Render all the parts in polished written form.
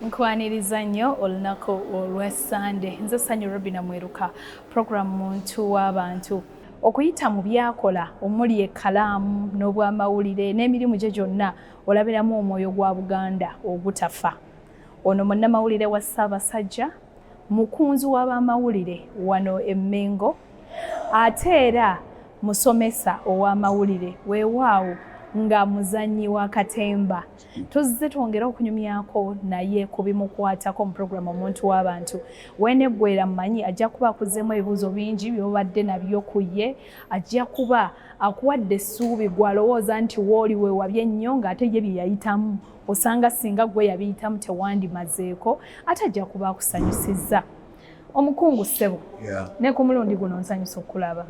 Nkwaniriza nnyo olunaku olw'Essande. Nze Sanyu Robina Mweruka, program muntu w'abantu. Okuyita mu byakola omuli ekkalaamu n'obwamawulire n'emirimu gye gyonna olabiramu omwoyo gwa Buganda ogutafa. Ono munnamawulire wa Ssaabasajja, mukunzi w'abamawulire wano e Mengo, ate era musomesa ow'amawulire weewaawo nga muzannyi wa katemba. Tuzze twongera okunyumyako naye ku bimukwatako mu programu omuntu w'abantu. Wene Bwera mmanyi ajja kuba akuzzemu ebibuuzo bingi by'obadde nabyo ku ye, ajja kuba akuwadde essuubi gw'alowooza nti wooli weewabye ennyo ng'ate ye bye yayitamu osanga singa gwe yabiyitamu tewandimazeeko, ate ajja kuba akusanyusizza. Omukungu ssebo, ne ku mulundi guno nsanyusa okulaba.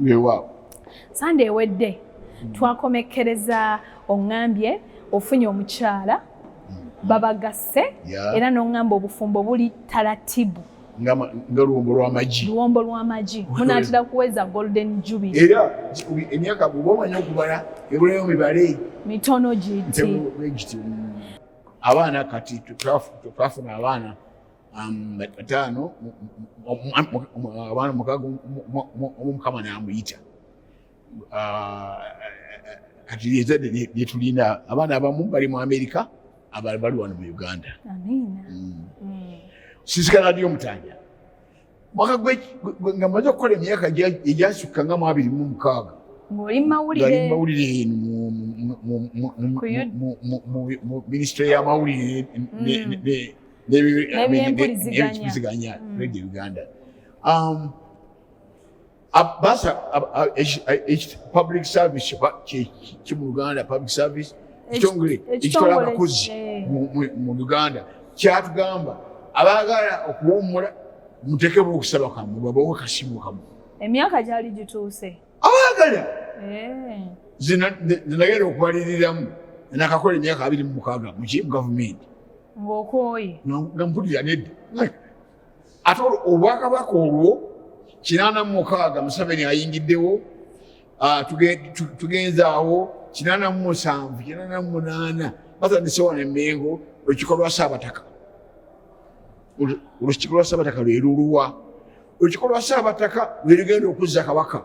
Sande ewedde twakomekkereza oŋŋambye ofunye omukyala babagasse era n'oŋŋamba obufumbo buli taratibu nga luwombo lw'amagi. Luwombo lw'amagi munaatera kuweza golden jubilee. Era emyaka bw'oba omanyi okubala ebulayo mibale mitono giti. Abaana kati twafuna abaana bataano, abaana mukaaga Mukama n'amuyita. Kati ezadde lye tulina abaana abamu bali mu Amerika, abalala bali wano mu Uganda. Amiina. Sisikala ndi omutanja. Mwaka nga mmaze okukola emyaka egyasukka nga 26. Ng'oli mawulire. Mawulire mu Ministry y'amawulire n'ebyempuliziganya Radio Uganda. Public service mu Uganda, public service ekikola abakozi mu Uganda kyatugamba abaagala okuwummula muteekemu okusaba kamu babawe kasimu kamu. Emyaka gyali gituuse abaagala zinagenda okubaliriramu nakakola emyaka 26 mu gavumenti ng'okwoye nga mpulira nedda ate obwakabaka olwo 86 Museveni ayingiddewo, tugenze awo 87 88 batandise wano e Mengo olukiiko lwa Ssaabataka. Olukiiko lwa Ssaabataka lwe luluwa. Olukiiko lwa Ssaabataka lwe lugenda okuzza kabaka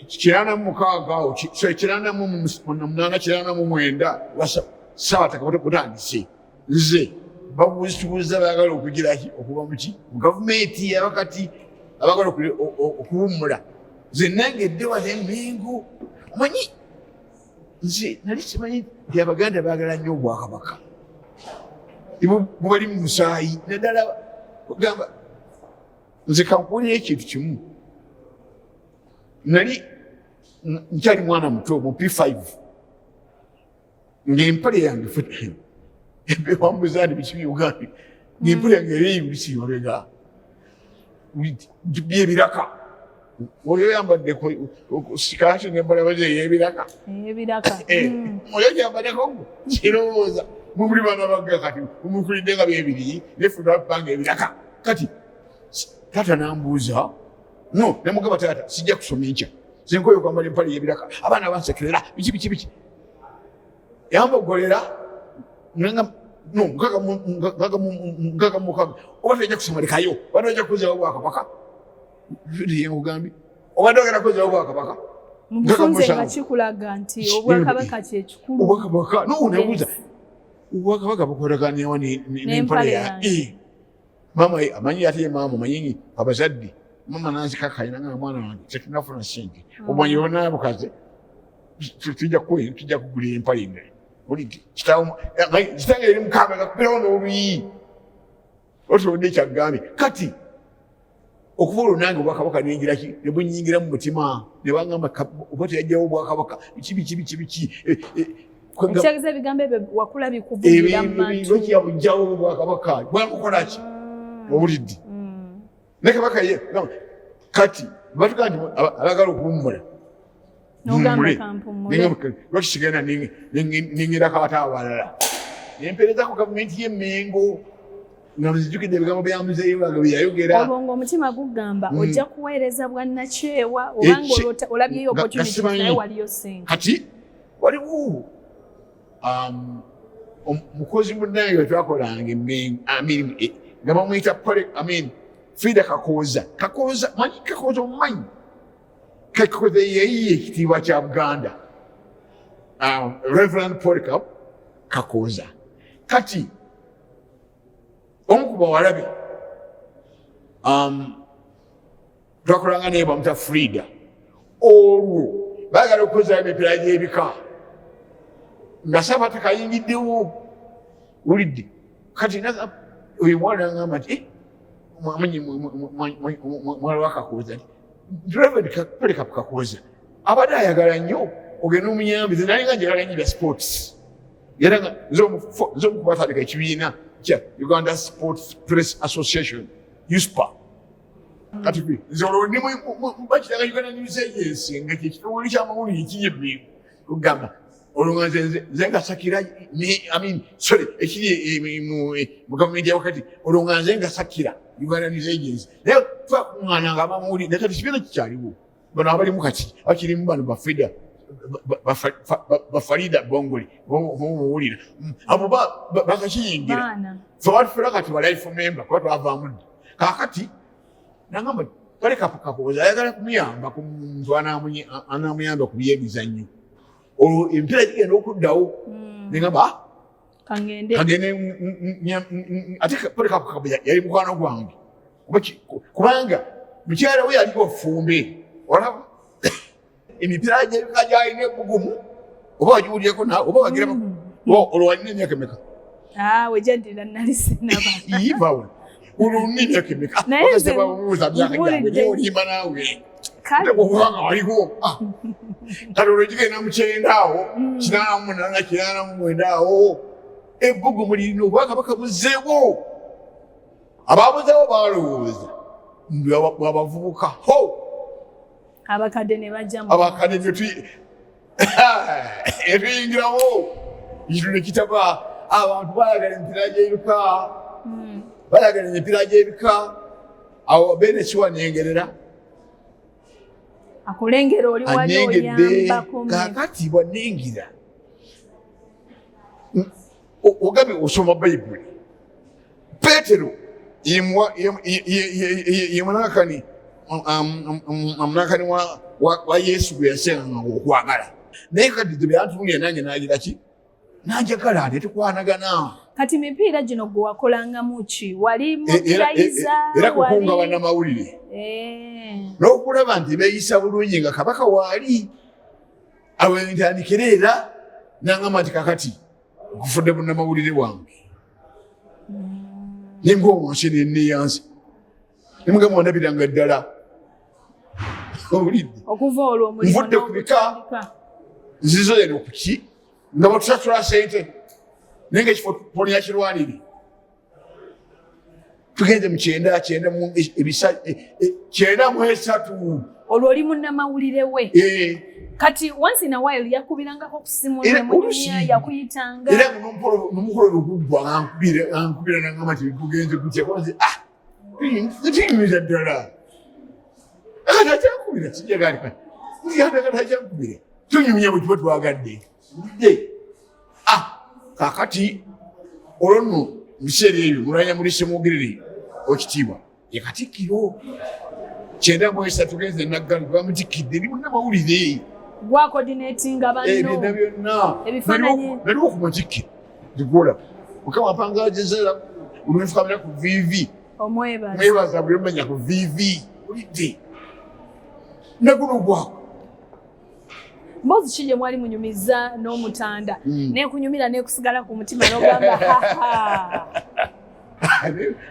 89 lwa Ssaabataka butandise. Nze babuuza baagala okugiraki okuva muki mu gavumenti yabakati abagala okuwummula. Nze nangedde wano e Mengo omanyi nze nali simanyi nti Abaganda baagala nnyo Obwakabaka bubali mu musaayi naddala ogamba. Nze kankuwulira ekintu kimu, nali nkyali mwana muto mu P5 ng'empale yange wambuza ndi biki Uganda ng'empale yange ereyibisi mabega byebiraka. Oyo yambadde sikaati n'empale ey'ebiraka. Oyo gyambaddeko kirowooza mumuli baana bagga kati mumukulidde nga byebiri nefuna banga ebiraka. Kati taata n'ambuuza no namugamba taata sijja kusoma enkya zenkoyo kwambala empale y'ebiraka abaana bansekerera biki yambogolera ngaga mukaga oba tojja kusoma lekayo oba tojja kuzzaawo Obwakabaka nkugambye oba togenda kuzzaawo Obwakabaka mubufunze nga kikulaga nti Obwakabaka kyekikulu. Obwakabaka nebuuza Obwakabaka bukolaganawa n'empale yange. Mama amanyi ate maama amanyi abazadde mama nanzikakayina nga mwana wange tetunafuna ssente omanyi onaabukaze tujja kugula empale enge kitange eri mukaaga gakubirawo n'oluyi otolodde ekyagambye. Kati okuva olwo nange Obwakabaka nengiraki ne bunyingira mu mutima ne bagamba oba teyajjawo Obwakabaka biki ekitegeeza ebigambo ebyo wakula bikuvugira mu mantu kyabujjawo Obwakabaka bwakukolaki obulidde ne Kabaka ye kati batugamba nti abagala okuwummula lwakisigenda ningirako abataaba balala nempeereza ku gavumenti y'e Mengo nga nzijjukidde ebigambo bya muzeeyi wange bye yayogera. Olwo ng'omutima gugamba ojja kuweereza bwannakyewa obanga olabyeyo opportunity naye waliyo senga. Kati waliwo mukozi munange wetwakolanga nga bamwita Frida Kakooza manyi Kakooza omumanyi Kakooza yeyiye ekitiibwa kya Buganda Reverend Polycarp Kakooza kati omu ku bawalabe twakolanga naye bamuta Frida olwo baagala okukozesa emipiira gy'ebika nga saba takayingiddewo wulidde kati oyo mwana ngamba nti mwana wa Kakooza Reverend Polycarp Kakooza abadde ayagala nnyo ogenda omuyambi ze nalinga njagala nnyo bya sports era nga nz'omukubatandika ekibiina kya Uganda Sports Press Association USPA kati nze olwo ndi bakitanga Uganda News Agency nga kyekitongole ky'amawulire ekinyebbe kugamba olwo nga nze ngasakira ekiri mu gavumenti ya wakati olwo nga nze ngasakira Uganda News Agency naye twakuŋŋaananga amawulire naye kati kibiina kikyaliwo bano abalimu kati bakirimu bano bafrida bafarida bongole bomuwulira abo bakakiyingira fe batufera kati balife member kuba twavaamu dda kaakati nagamba Polycarp Kakooza ayagala kumuyamba ku muntu anamuyamba ku byemizannyo olwo emipiira gigenda okuddawo negamba kagende ate Polycarp Kakooza yali mukwano gwange kubanga mukyala we yaliko Fumbe olaba emipiira gyebika gyalina ebbugumu oba wagiwulyeko nawe oba wagiraba olwo walina emyaka emeka wejadira nali sinaba yivawe olwo olina emyaka emeka bakasebabuuza myaka gyange gyolimba naawe okubanga waliko kati olwo gigenda mu 9 awo 88 89 awo ebbugumu lirina obwakabaka buzzeewo ababuzeewo balowooza bwabavubuka abakadde ne bajjamu abakadde etuyingirawo ekintu ne kitaba abantu baayagala emipiira gy'ebika baayagala emipiira gy'ebika awo benesiwa nengerera akulengera oli wali oyambako kakati bwanengira ogambye osoma bayibuli Petero ye munakani omunakani wa Yesu gwe yasenganga okwagala naye kati tebyantuulira nange nagira ki nanjagala ate tukwanagana kati mipiira gino gwe wakolangamu ki wali mukirayiza era kukunga bannamawulire n'okulaba nti beeyisa bulungi nga kabaka waali awo ntandikira era nangamba nti kakati nkufudde bunnamawulire wange nengaomwansi nenneeyansi nemugamba wandabiranga ddala owulidde nvudde ku bika nzizo eno kuki nga batusasula sente naye nga ekifo polina kirwanire tugenze mu 9 olwo oli munnamawulire we kati once in a while yakubirangako ku simu nemunyumya yakuyitanga era nomukolo lukugwa ankubira nangamba ti tugenze kutya kwanze tiyimiza ddala akati akyankubira kijagalika kati akyankubire tunyumya bwe tuba twagadde kakati olwo nno mu biseera ebyo mulanya mulise mwogirire okitiibwa ye Katikkiro 93 tugenze naggali bamutikidde ndi munnamawulire gwa coordinatinga banno byonna ebifaananyi naliwo ku matikkiro zigula mukama apangajezera olwefukamira ku VV omwebaza buli omanya ku VV ulidde naguno gwako mbozi ki gye mwali munyumiza n'omutanda nekunyumira nekusigala ku mutima n'ogamba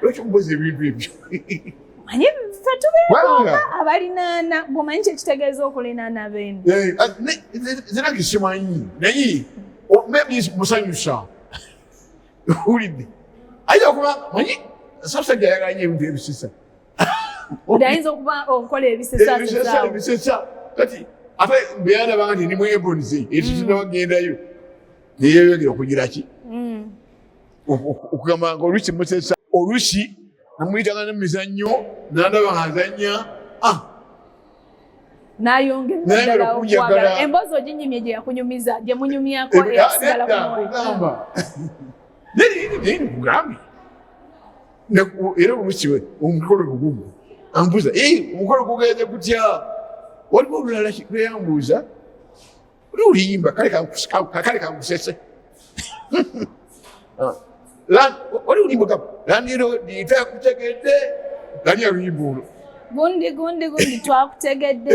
lwaki mbozi ebintu ebyo manyi ffe tubeera abalinaana gwomanyi kyekitegeeza okulinaana beenu zinange simanyi naye musanyusa ulidde ayinza okuba manyi samusajja ayagala nyo ebintu ebisisa ayinza okuba okola ebisesa kati ate beyandabanga nti nimwebonize ekitinawagendayo neyeyogera okugira ki okugamba nga oluusi musesa oluusi namuyitanga nemizannyo nandaba nga azanya Nayongera okwagala embozo ginyimye gye yakunyumiza gye munyumyako esigala kumugamba ngambi era olusiwe omukolo gugumu ambuuza omukolo gugenze kutya waliwo olulala lweyambuuza oli oluyimba kale kangusese oli olimba laniro litakutegedde lani aluyimba olwo gundi twakutegedde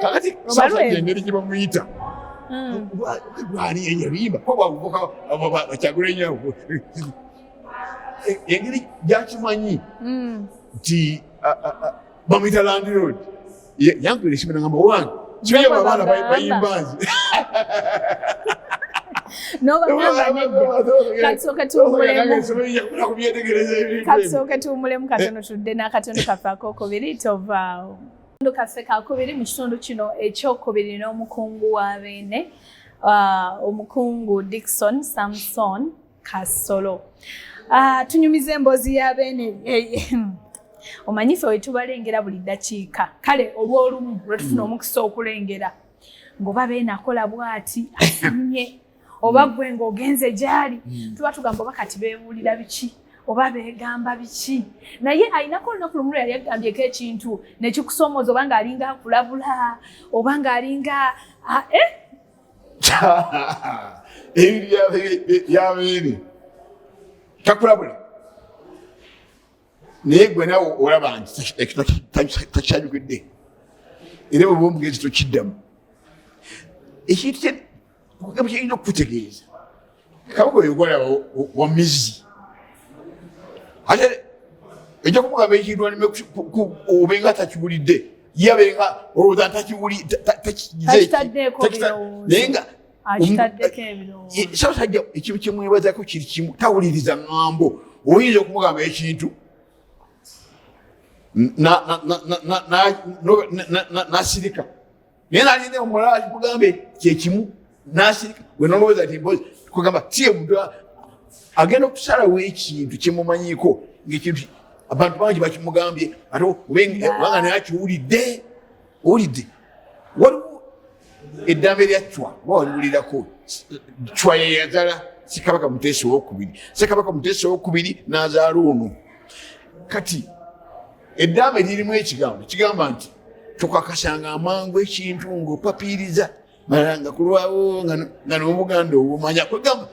kakati sasajja engeri gye bamuyita lwani eyaluyimba kobavubuka bakyagulenyawo engeri gyakimanyi nti bamuyita landirod yankula esimena ngamba wange kimanyi abaana bayimbanzi katusooke tuwumulemu katono tudde n'akatono kaffe akokubiri tovaawo kaffe kakubiri mu kitundu kino ekyokubiri n'omukungu wa Beene omukungu Dickson Samson Kasolo tunyumiza emboozi ya Beene omanyife wetubalengera buli ddakiika kale olw'olumu lwetufuna omukisa okulengera ng'oba Beene akola bw'ati asamye oba gwe ng'ogenze gyali tuba tugamba oba kati beebuulira biki oba beegamba biki naye alinako olunaku lumu yali yagambyeko ekintu nekikusoomooza oba ng'alinga akulabula oba ng'alinga ebiri bya Beene takulabula naye gwe nawe olaba nti takyanyukidde era bwe omugezi tokiddamu ekintu kyekirina okukutegeeza kabaka oyo gwolaba wa mizzi ate ejja kumugamba ekintu aleme obenga takiwulidde ye abenga olowooza naye nga sabasajja ekintu kyemwebazako kiri kimu tawuliriza ŋŋambo oyinza okumugamba ekintu n'asirika naye nalinda omulala kikugambe kyekimu n'asirika gwe nolowooza nti mpozi kugamba tiye muntu agenda okusalawo ekintu kyemumanyiiko ngaekintu abantu bangi bakimugambye ate obanga naye akiwulidde owulidde waliwo eddambe lya Chwa oba waliwulirako Chwa yeyazala Ssekabaka Muteesa II Ssekabaka Muteesa II n'azaala ono kati eddambe lirimu ekigambo kigamba nti tokakasanga amangu ekintu ng'opapiriza mala nga kulwawo nga n'Obuganda obumanya kwegamba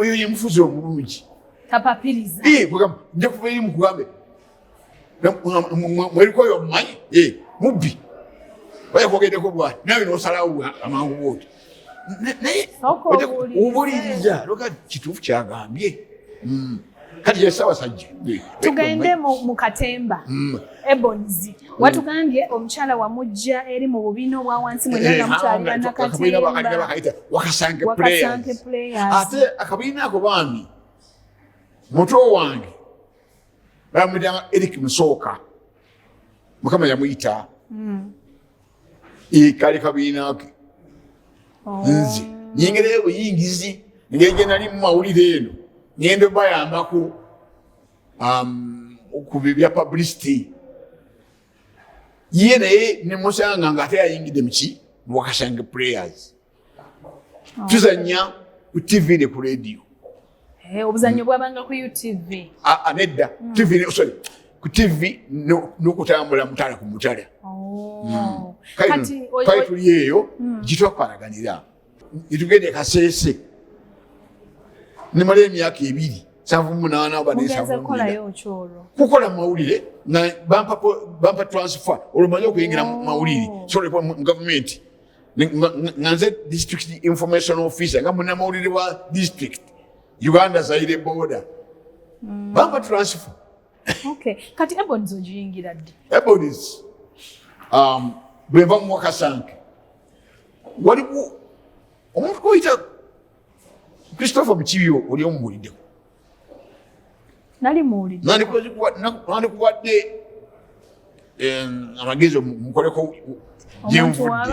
oyo ye mufuzi omulungi tapapiriza kwegamba nja kuva eri mukugambe mweriko oyo omumanyi mubbi oya kwogeddeko bwati nawe n'osalawo amangu bwoti naye obuliriza loka kituufu kyagambye kati yesabasajja tugende mu katemba Ebonizi watugambye omukyala wamujja eri mu bubiina obwa wansi mwenanga mutwalira nakatemba Wakasanke Players ate akabiina ako baami muto wange bamuyitanga Eric Musooka Mukama yamuyita kali kabiina ke nze nyingereyo buyingizi ngeri gye nali mu mawulire eno ngende bayambako okubibya publicity ye naye nemusanga nga ate yayingidde muki mu Wakasanke Players tuzanya ku TV ne ku radio obuzanyo bwabanga ku UTV nedda TV sorry ku TV n'okutambula mutala ku mutala kati tuli eyo gitwakwaraganira itugende Kasese nimala emyaka 2 7 oba kukola mawulire nga bampa transfer olumanye okuyingira mawulire mu gavumenti nga nze district information officer nga munnamawulire wa district Uganda Zaire border bampa transfer kati Ebonizi ogiyingira ddi Ebonizi bwe nva mu Wakasanke waliwo omuntu kuyita Christopher Mukibyo oli omuwuliddeko nali muwulidde nandikuwadde amagezi omukoleko gyenvudde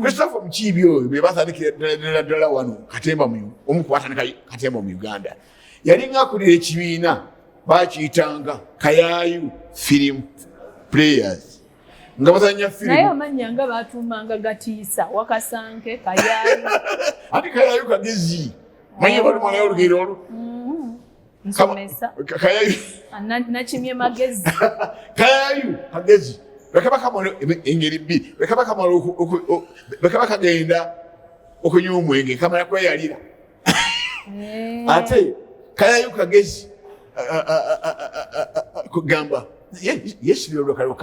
Christopher Mukibyo oyo be batandikira ddala wano Katemba omu kubatandika Katemba mu Uganda yali ng'akulira ekibiina bakiyitanga Kayaayu Film Players nga bazanya firimu naye amannya nga batuumanga gatiisa Wakasanke Kayayu ati Kayayu kagezi manya bali mwana olugero olwo nsomesa Kayayu nakimye magezi Kayayu kagezi bakaba kamalo engeri bbi bakaba kamalo bakaba kagenda okunywa omwenge kamala kweyalira ate Kayayu kagezi kugamba yes lero bikaba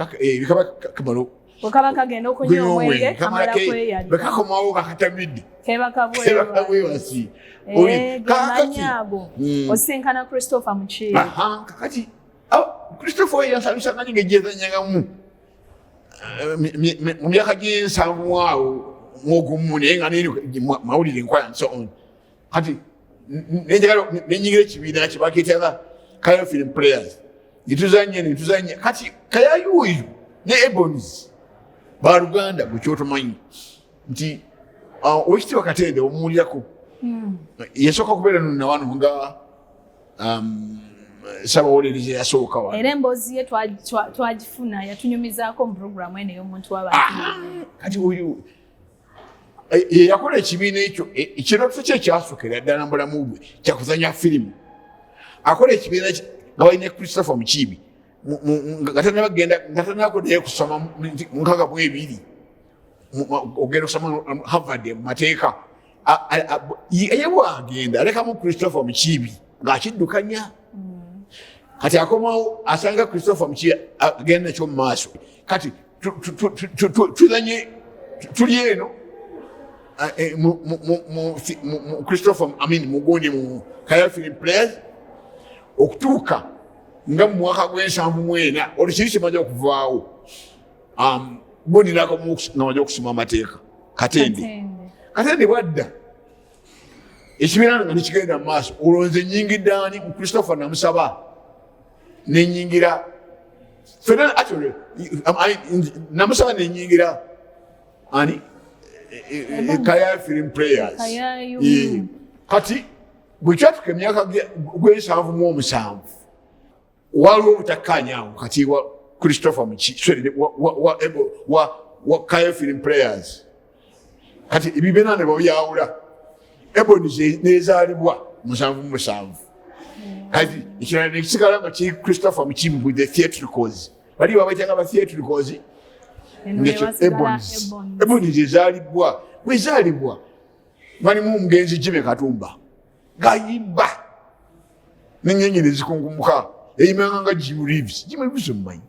kamalo wakaba kagenda okunywa omwenge kamala kweyalira bakakomawo kakatamidde kebakabwewasi gamanyago osinkana Christopher Muchiri kakati Christopher yansabisa kanye ngejezanyangamu mu myaka gy'ensanvu awo ng'ogumu naye nga neri mawulire nkwaya so on kati nenyigira ekibiina kibaketanga Kayayu Film Players netuzanye kati Kayayu oyo ne Ebonies baluganda bwekyotomanyi nti owekitiibwa Katende omuwulirako yasooka kubeera nonna wano nga Ssaabawolereza yasooka wano era emboozi ye twagifuna yatunyumizaako mu puroguramu eno ey'omuntu w'abantu kati oyo yakola ekibiina ekyo ekirooto kye ekyasookera ddala mu bulamu bwe kyakuzanya firimu akola ekibiina nga balina Christopher Mukiibi nga tannakoddeyo kusoma mu 62 ogenda okusoma Harvard mu mateeka ye bwagenda alekamu Christopher Mukiibi ng'akiddukanya kati akomawo asanga Christopher Mukiibi agenda nakyo mu maaso kati tuzanye tuli eno Christopher mugundi mu Kayayu Film Players okutuuka nga mu mwaka gw'74 olukiri kimaze okuvaawo bonirako nga maze okusoma amateeka Katende bwadda ekibiina nga nekigenda mu maaso olwo nze nyingidde ani mu Christopher namusaba nenyingira namusaba nenyingira ani Kayayu Film Players kati bwekyatuka emyaka gw'77 waliwo obutakkaanyaawo kati wa Christopher Mukiibi wa Kayayu Film Players kati ebibiina ne babyawula Ebonies nezaalibwa 77 kati ekirala nekisigala nga kiri Christopher Mukiibi with the theatricals bali babayitanga ba theatricals Ebonies ezaalibwa bwezaalibwa mwalimu omugenzi Jimmy Katumba gayimba n'ennyonyi ne zikungumuka eyimbanga nga Jim Reeves omumanyi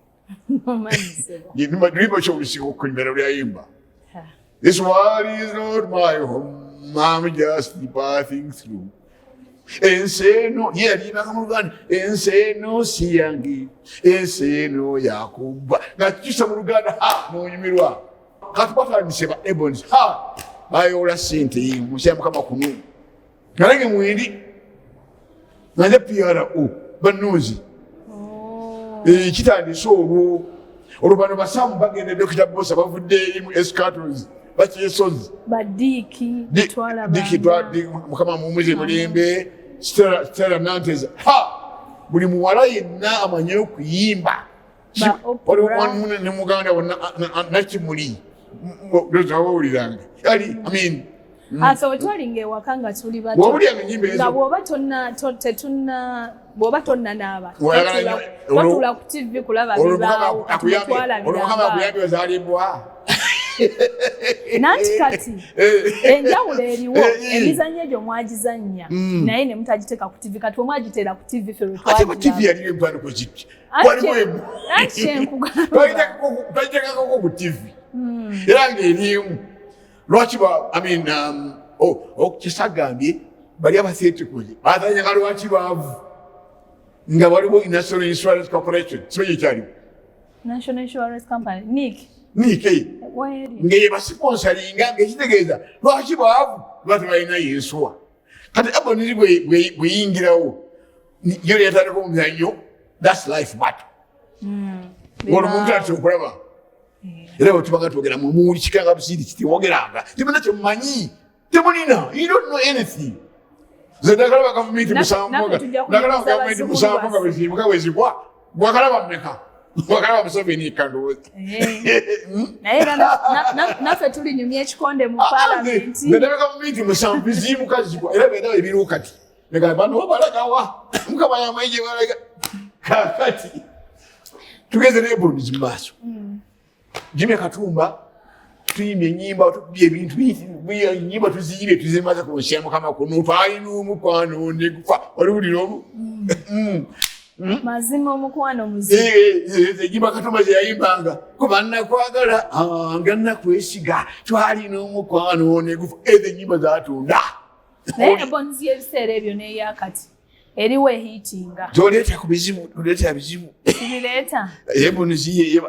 luyimba kyobusika okulimera lyayimba this world is not my home I'm just passing through enseno ye yalimbanga mu Luganda enseno si yange enseno yakubba nga kisa mu Luganda n'onyumirwa kati batandise ba Ebonies bayola sente musya mukama kunu nange mwindi nanje PRO bannozi kitandise olwo bano basamu bagenda Dr. Bosa bavudde eri mu Escatos bakyesozi badiki mukama mumuze mulembe Stella Nantes buli muwala yenna amanyi okuyimba waliwo ne muganda wonna nakimuli dozawuliranga yali so wetwalinga ewaka nga tuli bato nga bw'oba tonna naaba twatula ku TV kulaba bibaawo olwakuyambi ozaalibwa nanti kati enjawulo eriwo emizannyo egyo mwagizannya naye ne mutagiteeka ku TV kati omwagiteera ku TV ffe lwetwaTV yaliyo empandiko ziti twagiteekako ku TV era ng'erimu lwaki kisagambye bali abatheatricals bazanyanga lwaki baavu nga waliwo National Insurance Corporation simanyi ekyaliwo National Insurance Company NIC ng'eye basponsoringa ng'ekitegeeza lwaki baavu lwati balina yensuwa kati Ebonies bweyingirawo yo yatandika omuzannyo that's life matter olwo muntu ati okulaba era bwetubanga twogera mumuwuli kikanga busiri kiti wogeranga temuna kyemumanyi temulina you don't know anything zedagala bagavumenti musanvu nga bwezimuka bwezigwa bwakalaba mmeka wakala Museveni kandowooza naye naffe tulinyumya ekikonde mu Parliament ndabeka mu minti musanvu zimukazibwa era benda ebiriwo kati negala bano balagawa mukama yamaije balaga kakati tugeze n'ebonzi mu maaso Jimmy Katumba tuyimbye ennyimba tukubye ebintu ennyimba tuziyibe tuzimaze kunshya mukama kuno twalina omukwano ne gufa oliwulira omu mazima omukwano muzibu ennyimba Katumba ze yayimbanga kuba nnakwagala nga nnakwesiga twalina omukwano ne gufa ezo ennyimba zatunda naye ebonzi y'ebiseera ebyo n'eyakati eriwo ehiitinga toleeta ku bizibu toleeta bizibu tibireeta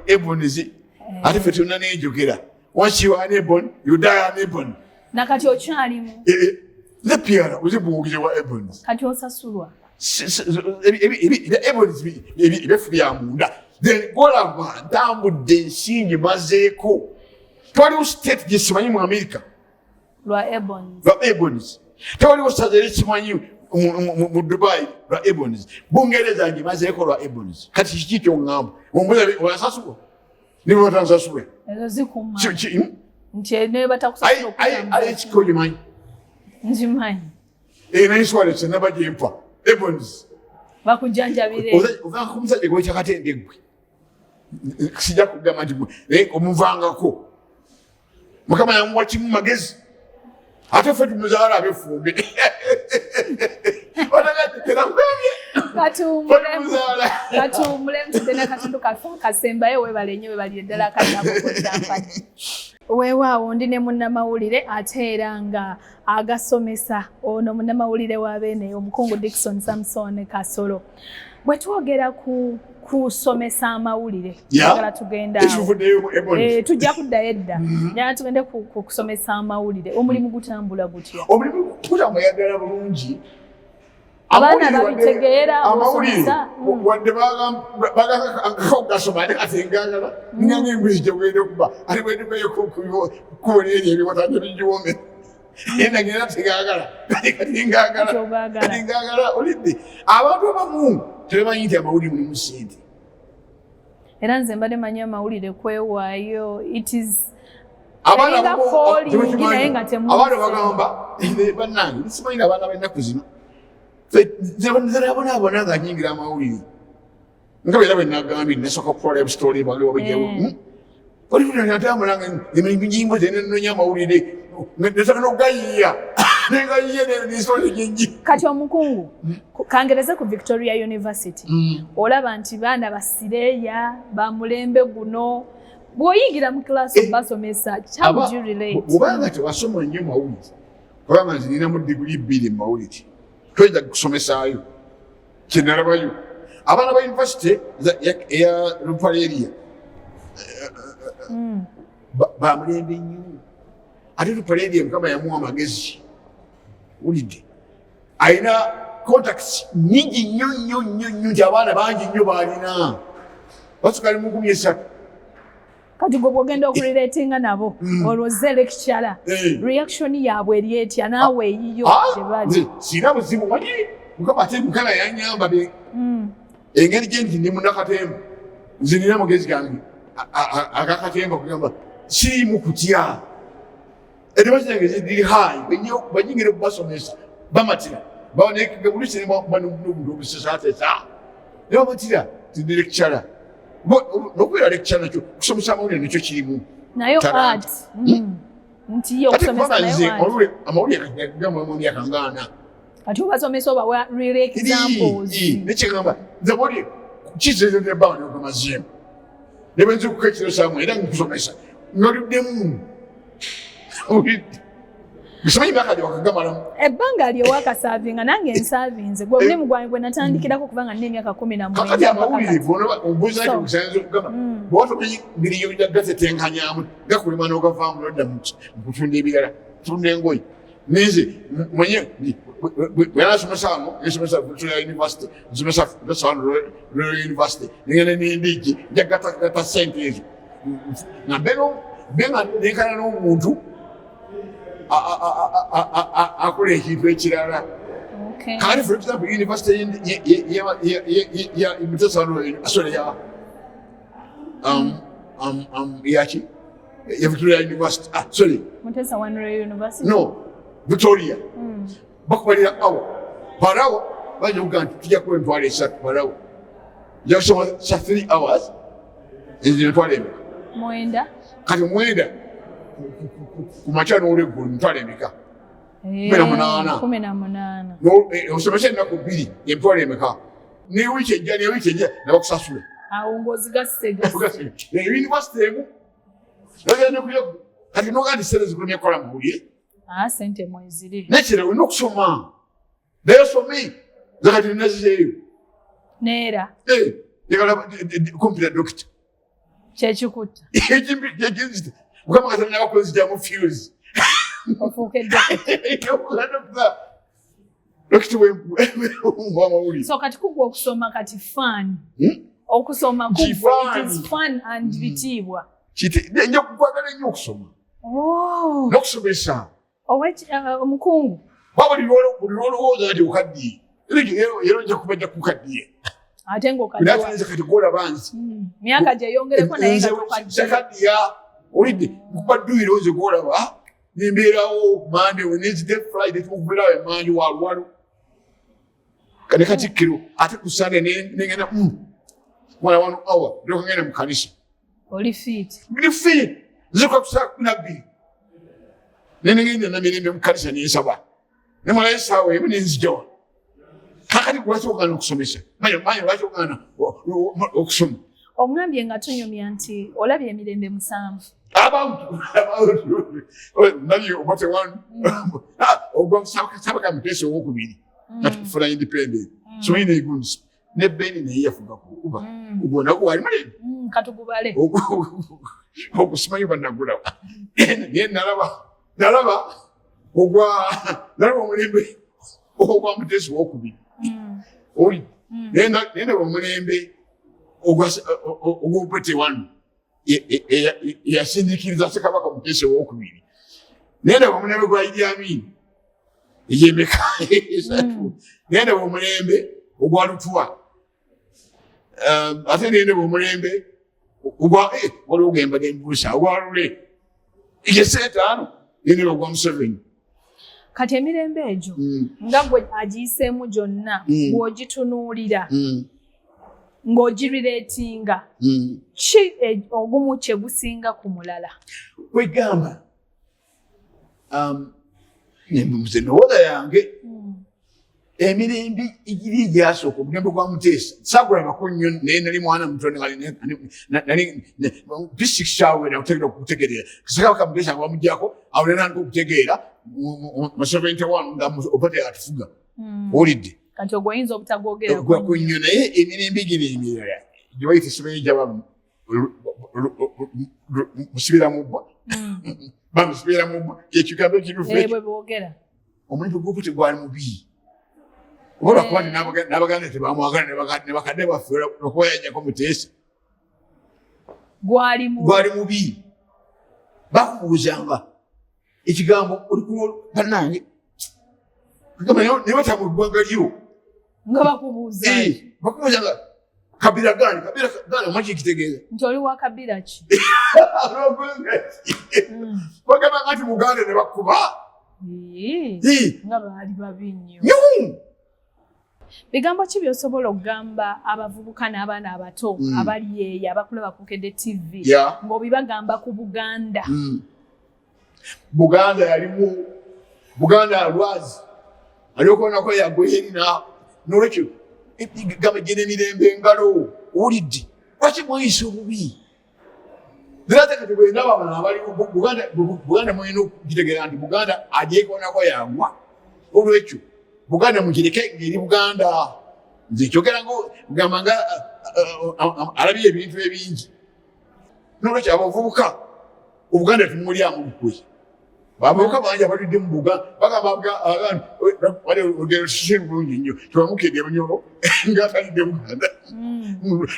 ebonzi ate ffe tulina n'enjogera once you are Ebon, you die an Ebon. Nakati okyalimu. Ne piara uzibuugize wa Ebons. Kati osasulwa. Ebons ebifu bya munda. Then golava ntambudde ensingi mazeeko. Twaliwo state gye simanyi mu America. Lwa Ebons. Lwa Ebons. Twaliwo state gye simanyi mu Dubai lwa Ebons. Bungereza ngi mazeeko lwa Ebons. Kati kiki ky'oŋŋamba? Ombuza oyasasulwa. Niba batansasula. Ezo zikuma. Nti ne batakusasula okugamba. Aye kikoje manyi. Njimanyi. Naye swale naba gyempa. Ebons. Bakujanjabire. Ova kumusajja gwe kyakatende gwe. Sijja kugamba nti omuvangako. Mukama yamuwa kimu magezi. Ate ffe tumuzaala abefumbe. Katumbule mtidena katundu kasembaye webale nnyo webali eddala akaddakokozampani weewaawo ndi ne munnamawulire ate era nga agasomesa ono munnamawulire w'abeene omukungu Dickson Samson Kasolo bwe twogera ku kusomesa amawulire agala tugenda tujja kuddayo edda naye tugende ku kusomesa amawulire omulimu gutambula gutya omulimu gutambula ddala bulungi abaana babitegeera amawulire wadde bagasoma ate ngagala nnyanga embuzi gyegenda okuba ate bwendibweyo kubona eryo ebiwatadde bigiwome enagenda tegagala kati ngagala olidde abantu abamu tebamanyi nti amawulire mulimu ssente era nze mbadde manyi amawulire kwewaayo abaana bagamba bannange simanyi abaana b'ennaku zino zerabonaabona nga nyingira amawulire nga beera bwe nagambye nasooka kukola ebusitole baliwo oliatambulanga enyimbo zenenonya amawulire nesaka nogayiya negayiye nesitole gyenji kati omukungu kangereze ku Victoria University olaba nti baana basireeya bamulembe guno bw'oyingira mu kilasi basomesa obanga tebasoma nnyo mawulire kubanga nze ninamu diguli 2 mu mawulire twejja kusomesaayo kyenalabayo abaana ba university eya Lupaleria bamulembe nnyo ate Lupaleria mukama yamuwa amagezi wulidde alina contacts nyingi nnyo nti abaana bangi nnyo baalina basukali mu 13 kati gwe bw'ogenda okulireetinga nabo olwoze lecturer reaction yaabwe eri etya naawe eyiyo gye bali sina buzibu manyi mukama ate mukama yanyamba engeri gye nti ndi munnakatemba nze nina mugezi gange agakatemba kugamba siriimu kutya edibasi zange ziri hayi banyingire okubasomesa bamatira bawanekegabulisi nobundi obusesatesa ne bamatira tindi lecturer nokubeera lecturer nakyo kusomesa amawulire nakyo kirimu nayo art nti yo kusomesa nayo amawulire gagamba mu myaka ngana kati obasomesa obawa real examples nekyegamba nze boli kizezeze baana ogamaziemu ne benza okukekiro samwe era nkusomesa ngaluddemu bisomanyi bakadi wakagamalamu ebbanga lyewakasavinga nange ensaavinze gwe omulimu gwange gwe natandikirako kubanga nina emyaka 19 kakati amawulire ombuzaaki okusanyiza okugamba bwatomanyi ngeri yogatetenkanyamu gakulima n'ogavaamu nodda mu kutunda ebirala kutunda engoyi neze manye bwenasomesaamu nsomesa Victoria University nsomesa Royal University nengenda nendiiki njagatagata sente ezo benga nenkana n'omuntu akola ekintu ekirala kati for example university ya yaki ya Victoria University sorry Mutesa Wanre University no Victoria bakubalira awo parawo bajja kugamba tujja kuba emitwalo esatu parawo ojja kusoma 3 hours ezo emitwalo emeka mwenda kati mwenda kumakya n'olweggulo emitwalo emeka 18 osomesa ennaku 2 emitwalo emeka ne wiiki ejja nabakusasula awo ng'ozigasega yunivasite emu nogenda kuya kati noga nti sente zikulumya kukola mu buli sente mweziri nekira olina okusoma naye osome zakati nazizeeyo neera kumpira dokita kyekikuta mukama katonda nabakozitamu fuse ofuuke dokita wamawulire so kati kugwa okusoma kati fun okusoma kugwa it is fun and bitiibwa nja kukwagala nnyo okusoma n'okusomesa omukungu buli lwolowooza nti okaddiye era nja kubajja kukaddiye ate ng'okaddiye kati golaba nti myaka gyeyongereko naye nga tokaddiya olidde nkubadduyiro nze golaba nembeerawo mande wednesday friday tumukubeerawo emanyi walwalo kane katikkiro ate ku sande nengenda mwana wano awa ndokangenda mu kanisa oli fiiti nzikuka kusaa 12 nenengenda namirembe mu kanisa nensaba nemalayo esaawa emu nenzijjawa kakati lwaki ogaana okusomesa manyi lwaki ogaana okusoma omugambye nga tunyumya nti olabye emirembe 7 nabye obote wanu ogwa sabaka mutesa owokubiri nga tukufuna independent somanyi negunsi ne Beni naye yafugaku kuba ubona ko wali mule katugubale okusimanyi banagulawo naye nalaba ogwa omulembe ogwa mutesa owokubiri oli naye omulembe ogwobote wanu yasindikiriza Ssekabaka Mutesa owokubiri naye omulembe gwa Idi Amin eyemeka naye omulembe ogwa Lutwa ate naye omulembe ogwa wali ogemba nembuusa ogwa Lule ekyesetaano naye ogwa Museveni kati emirembe egyo nga gwe agiyiseemu gyonna bw'ogitunuulira ng'ogirireetinga ki ogumu kye gusinga ku mulala kwegamba nze ndowooza yange emirembe egiri egyasooka omulembe gwa Mutesa saagulabako nnyo naye nali mwana muto district kyawera okutegera okutegerera Ssekabaka Mutesa nga bamugyako awo nenandika okutegeera mu 71 nga Obote atufuga owulidde kati ogwo oyinza obutagwogera ku nnyo naye emirembe gino emirala gye bayita esimanyi gyaba musibira mu bbwa bamusibira mu bbwa kyekigambo ekirufe boogera omulembe gw'Obote gwali mubi oba lwakuba nti n'abaganda tebamwagala ne bakadde baffe lwakuba yajjako Mutesa gwali mubi bakubuuzanga ekigambo oli bannange naye batamu eggwanga lyo nga bakubuuzanga Kabira gani omaki kitegeeza nti oli wa Kabira ki bagamba nti Muganda ne bakuba nga baali babi nnyo bigambo ki by'osobola okugamba abavubuka n'abaana abato abali eyo abakulaba ku Kedde TV ng'obibagamba ku Buganda Buganda yalimu Buganda alwazi aliokuonako yagwerina nolwekyo gamba gye n'emirembe engalo owulidde lwaki mweyisa obubi ate kati bwenaba bano abaliwo Buganda mulina okukitegeera nti Buganda agyekoonako yagwa olwekyo Buganda mugireke ngeri Buganda nze kyogerango gamba nga alabye ebintu ebingi nolwekyo abavubuka Obuganda tumulyamu lukwe bavubuka bangi abaludde mu Buganda bagamba olugero si bulungi nnyo tebamukedde Bunyoro ng'atalidde Buganda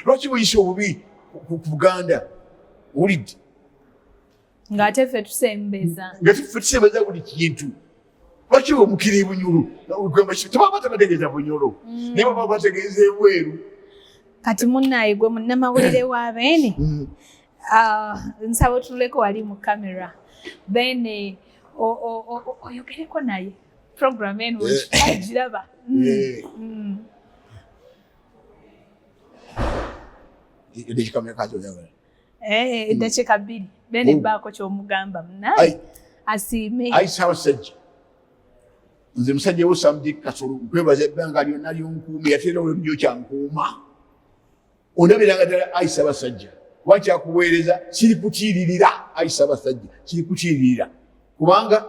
lwaki buyisa obubi ku Buganda owulidde ng'ate ffe tusembeza buli kintu lwaki omukiri Bunyoro tebaba tabategeeza Bunyoro naye baba bategeeza ebweru kati munnaye gwe munnamawulire wa Beene nsaba otuleko wali mu kamera Beene oyogereko naye program eno agiraba eddakiika 2 Beene baako ky'omugamba munaye asiime Ssaabasajja nze musajja wo Sam Kasolo nkwebaza ebbanga lyonna lyonkuuma yateera olulyo kyankuuma ondabiranga ddala Ssaabasajja wakyakuweereza kiri kutiiririra Ssaabasajja kiri kutiiririra kubanga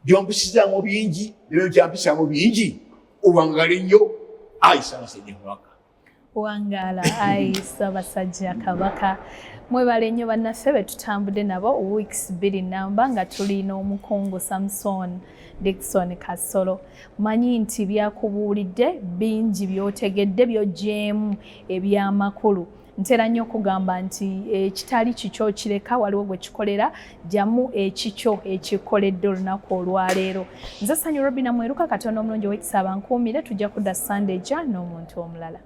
gyompisizaamu bingi nebyo kyampisaamu bingi owangale nnyo Ssaabasajja Kabaka wangaala Ssaabasajja Kabaka mwebale nnyo bannaffe be tutambudde nabo weeks 2 namba nga tulina omukungu Samson Dickson Kasolo manyi nti byakubuulidde bingi byotegedde by'ogyemu ebyamakulu ntera nnyo okugamba nti ekitali kikyo kireka waliwo gwe kikolera jjamu ekikyo ekikoledde olunaku olwaleero nze Sanyu Robina Mweruka Katonda omulungi w'ekisa abankuumire tujja kudda Sunday ja n'omuntu omulala